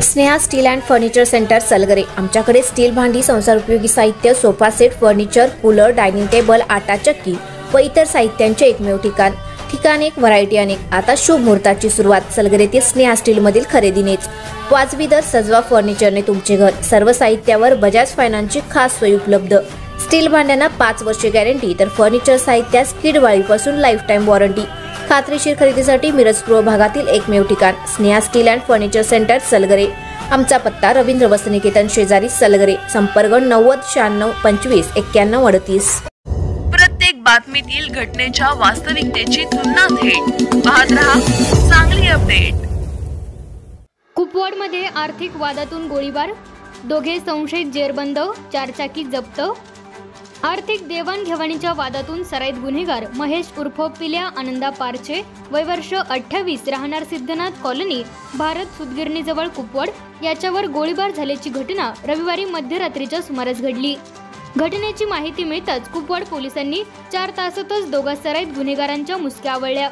Sneha steel and furniture centre Salgare. आमच्याकडे steel भांडी, संसार उपयोगी साहित्य, sofa set, furniture, cooler, dining table, आटा चक्की व इतर साहित्यांचे एकमेव ठिकाण एक, व्हरायटी अनेक। आता शुभ मुहूर्ताची सुरुवात सलगरेतील स्नेहा स्टील मधील खरेदीनेच। वाजवी दर, सजवा फर्निचरने तुमचे घर। सर्व साहित्यावर बजाज फायनान्सची खास सोय उपलब्ध। स्टील भांड्यांना 5 वर्षे गॅरंटी, तर फर्निचर साहित्यास किडवाळीपासून लाईफ टाइम वॉरंटी। खात्रीशीर खरेदीसाठी मिरज पूर्व भागातील एकमेव ठिकाण Sneha steel and furniture centre Salgare. आमचा पत्ता रवींद्र वस्त्रनिकेतन शेजारी सलगरे। संपर्क 90 96 25 91 38। प्रत्येक बातमीतील घटनेच्या वास्तविकतेची तुलना थेट पाहत रहा चांगली अपडेट। कुपवाडमध्ये आर्थिक वादातून गोळीबार, दोघे संशयित जेरबंद, 4 चाकी जप्त। आर्थिक देवाणघेवाणीच्या वादातून सराईत गुन्हेगार महेश उर्फ पिल्या आनंदा पारचे, वय वर्ष 28, राहणार सिद्धनाथ कॉलनी, भारत सुतगिरणीजवळ कुपवाड, याच्यावर गोळीबार झाल्याची घटना रविवारी मध्यरात्रीच्या सुमारास घडली। घटनेची माहिती मिळताच कुपवाड पोलिसांनी 4 तासातच दोघा सराईत गुन्हेगारांच्या मुसक्या आवळल्या।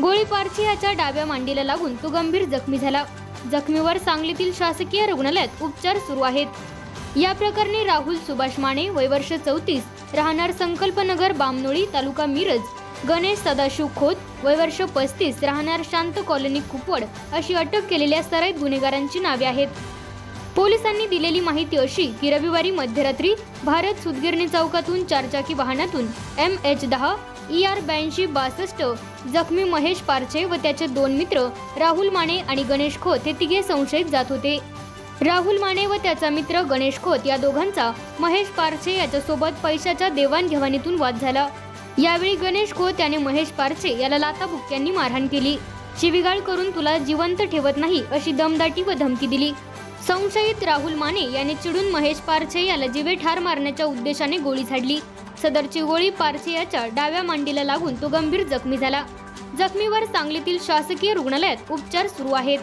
गोळी पारचे याच्या डाव्या मांडीला लागून तो गंभीर जखमी झाला। जखमीवर सांगलीतील शासकीय रुग्णालयात उपचार सुरू आहेत। या प्रकरणी राहुल सुभाष माने, वय वर्ष 34, राहणार संकल्पनगर बामनोळी, तालुका मिरज, गणेश सदाशिव खोत, वय वर्ष 35, राहणार शांत कॉलनी कुपवाड अशी अटक केलेल्या सराईत गुन्हेगारांची नावे आहेत। पोलिसांनी दिलेली माहिती अशी की रविवारी मध्यरात्री भारत सुतगिरणी चौकातून 4 चाकी वाहनातून MH10 ER 8262 जखमी महेश पारचे व त्याचे 2 मित्र राहुल माने आणि गणेश खोत हे तिघे संशयित जात होते। राहुल माने व त्याचा मित्र गणेश खोत या दोघांचा महेश पारचे याच्यासोबत पैशाच्या देवाणघेवाणीतून वाद झाला। यावेळी गणेश खोत याने महेश पारचे याला लाथाबुक्क्यांनी मारहाण केली। शिवीगाळ करून तुला जिवंत ठेवत नाही अशी दमदाटी व धमकी दिली। संशयित राहुल माने याने चिडून महेश पारचे याला जीवे ठार मारण्याच्या उद्देशाने गोळी झाडली। सदरची गोळी पारचे याच्या डाव्या मांडीला लागून तो गंभीर जखमी झाला। जखमीवर सांगलीतील शासकीय रुग्णालयात उपचार सुरू आहेत।